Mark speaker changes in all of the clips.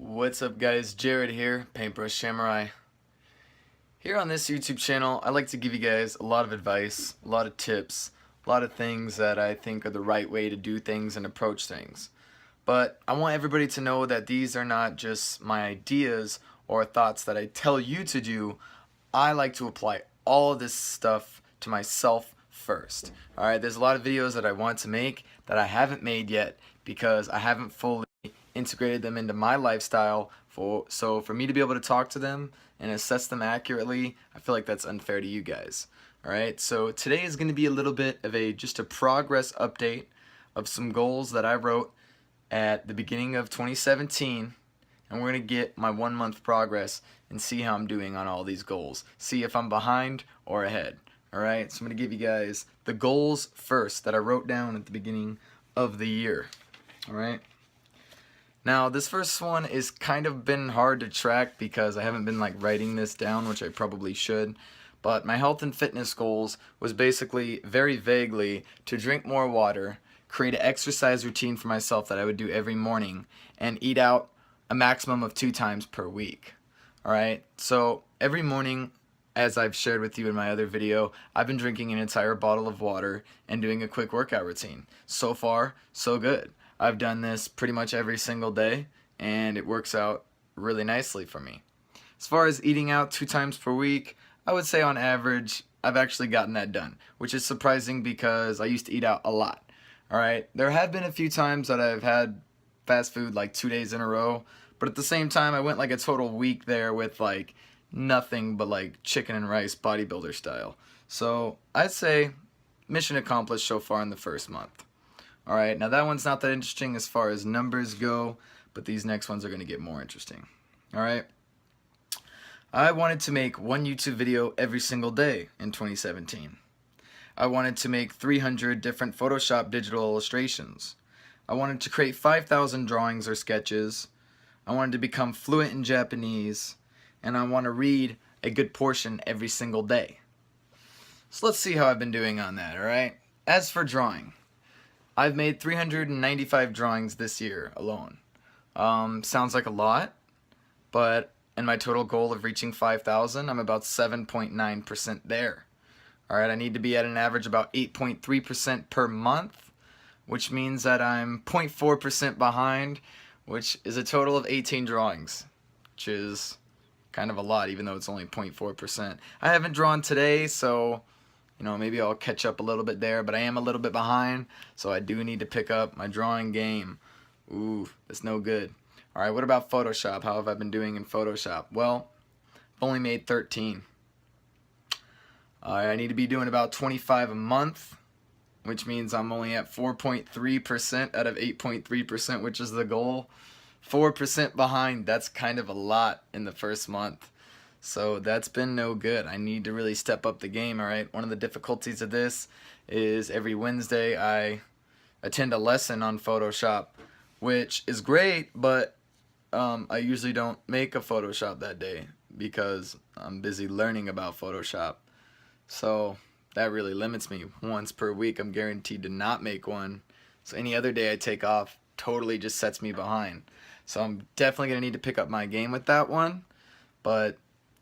Speaker 1: What's up guys, Jared here, Paintbrush Samurai. Here on this YouTube channel, I like to give you guys a lot of advice, a lot of tips, a lot of things that I think are the right way to do things and approach things. But I want everybody to know that these are not just my ideas or thoughts that I tell you to do. I like to apply all of this stuff to myself first. Alright, there's a lot of videos that I want to make that I haven't made yet because I haven't fully integrated them into my lifestyle. So for me to be able to talk to them and assess them accurately, I feel like that's unfair to you guys. Alright, so today is going to be a little bit of just a progress update of some goals that I wrote at the beginning of 2017, and we're going to get my 1 month progress and see how I'm doing on all these goals. See if I'm behind or ahead. Alright, so I'm going to give you guys the goals first that I wrote down at the beginning of the year. Alright. Now this first one is kind of been hard to track because I haven't been like writing this down, which I probably should. But my health and fitness goals was basically very vaguely to drink more water, create an exercise routine for myself that I would do every morning, and eat out a maximum of 2 times per week. Alright, so every morning, as I've shared with you in my other video, I've been drinking an entire bottle of water and doing a quick workout routine. So far, so good. I've done this pretty much every single day, and it works out really nicely for me. As far as eating out 2 times per week, I would say on average, I've actually gotten that done, which is surprising because I used to eat out a lot. Alright, there have been a few times that I've had fast food like 2 days in a row, but at the same time I went like a total week there with like nothing but like chicken and rice bodybuilder style. So I'd say mission accomplished so far in the first month. Alright, now that one's not that interesting as far as numbers go, but these next ones are going to get more interesting. Alright, I wanted to make 1 YouTube video every single day in 2017. I wanted to make 300 different Photoshop digital illustrations. I wanted to create 5,000 drawings or sketches. I wanted to become fluent in Japanese. And I want to read a good portion every single day. So let's see how I've been doing on that, alright? As for drawing, I've made 395 drawings this year alone. Sounds like a lot, but in my total goal of reaching 5,000, I'm about 7.9% there. Alright, I need to be at an average about 8.3% per month, which means that I'm 0.4% behind, which is a total of 18 drawings, which is kind of a lot, even though it's only 0.4%. I haven't drawn today, so maybe I'll catch up a little bit there, but I am a little bit behind, so I do need to pick up my drawing game. Ooh, that's no good. Alright, what about Photoshop? How have I been doing in Photoshop? Well, I've only made 13. I need to be doing about 25 a month, which means I'm only at 4.3% out of 8.3%, which is the goal. 4% behind, that's kind of a lot in the first month. So that's been no good. I need to really step up the game, alright? One of the difficulties of this is every Wednesday I attend a lesson on Photoshop, which is great, but I usually don't make a Photoshop that day because I'm busy learning about Photoshop. So that really limits me. Once per week I'm guaranteed to not make one. So any other day I take off totally just sets me behind. So I'm definitely going to need to pick up my game with that one. But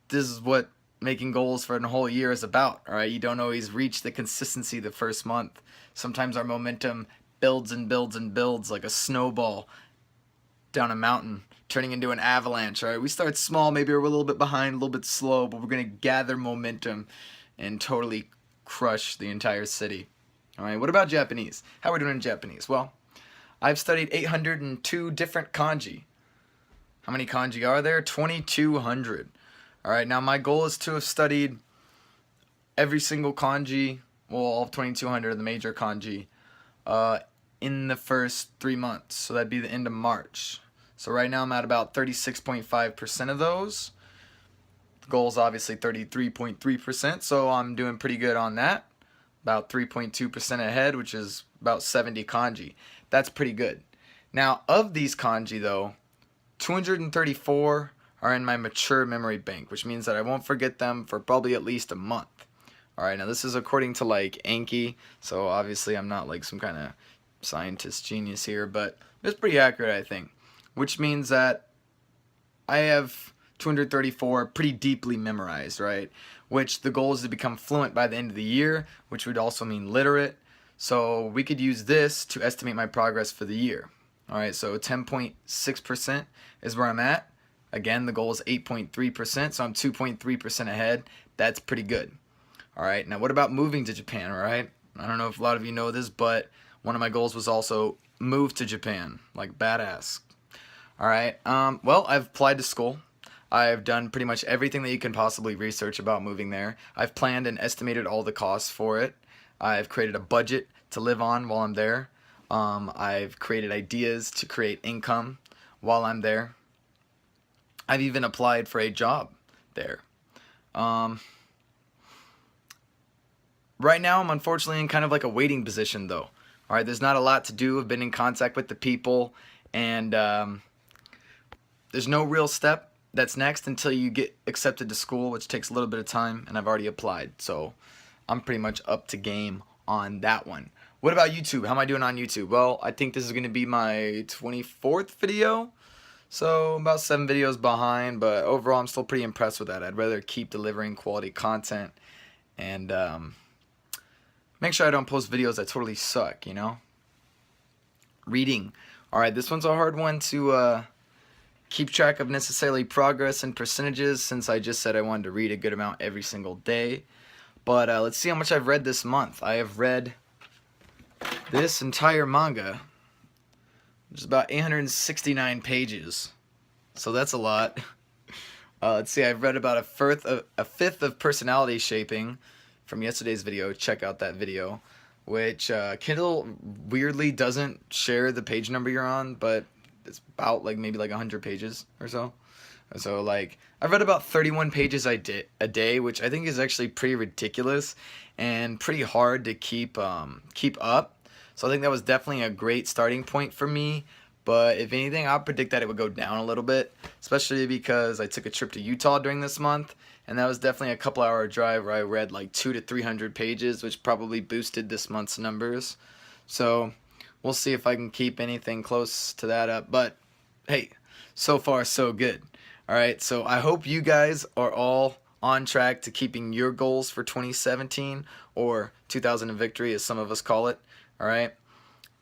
Speaker 1: this is what making goals for a whole year is about, alright? You don't always reach the consistency the first month. Sometimes our momentum builds and builds and builds like a snowball down a mountain, turning into an avalanche, alright? We start small, maybe we're a little bit behind, a little bit slow, but we're going to gather momentum and totally crush the entire city. Alright, what about Japanese? How are we doing in Japanese? Well, I've studied 802 different kanji. How many kanji are there? 2,200. Alright, now my goal is to have studied every single kanji, well, all of 2,200 of the major kanji, in the first 3 months. So that'd be the end of March. So right now I'm at about 36.5% of those. The goal is obviously 33.3%, so I'm doing pretty good on that. About 3.2% ahead, which is about 70 kanji. That's pretty good. Now, of these kanji, though, 234 are in my mature memory bank, which means that I won't forget them for probably at least a month. Alright, now this is according to like Anki, so obviously I'm not like some kind of scientist genius here, but it's pretty accurate, I think. Which means that I have 234 pretty deeply memorized, right? Which the goal is to become fluent by the end of the year, which would also mean literate. So we could use this to estimate my progress for the year. All right, so 10.6% is where I'm at. Again, the goal is 8.3%, so I'm 2.3% ahead. That's pretty good. All right, now what about moving to Japan, all right? I don't know if a lot of you know this, but one of my goals was also move to Japan, like badass. All right, well, I've applied to school. I've done pretty much everything that you can possibly research about moving there. I've planned and estimated all the costs for it. I've created a budget to live on while I'm there. I've created ideas to create income while I'm there. I've even applied for a job there. Right now, I'm unfortunately in kind of like a waiting position, though. All right, there's not a lot to do. I've been in contact with the people, and there's no real step that's next until you get accepted to school, which takes a little bit of time, and I've already applied. So I'm pretty much up to game on that one. What about YouTube? How am I doing on YouTube? Well, I think this is going to be my 24th video. So about 7 videos behind, but overall I'm still pretty impressed with that. I'd rather keep delivering quality content and make sure I don't post videos that totally suck, you know? Reading. Alright, this one's a hard one to keep track of necessarily progress and percentages, since I just said I wanted to read a good amount every single day. But let's see how much I've read this month. I have read this entire manga, which is about 869 pages. So that's a lot. Let's see, I've read about a fifth of personality shaping from yesterday's video. Check out that video, which Kindle weirdly doesn't share the page number you're on, but it's about like maybe like 100 pages or so. So like I've read about 31 pages a day, which I think is actually pretty ridiculous and pretty hard to keep up. So I think that was definitely a great starting point for me. But if anything, I'll predict that it would go down a little bit, especially because I took a trip to Utah during this month, and that was definitely a couple-hour drive where I read like 200 to 300 pages, which probably boosted this month's numbers. So we'll see if I can keep anything close to that up. But hey, so far so good. All right, so I hope you guys are all on track to keeping your goals for 2017, or 2000 in Victory as some of us call it. All right,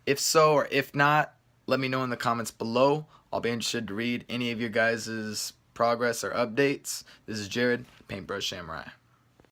Speaker 1: if so or if not, let me know in the comments below. I'll be interested to read any of your guys' progress or updates. This is Jared, Paintbrush Samurai.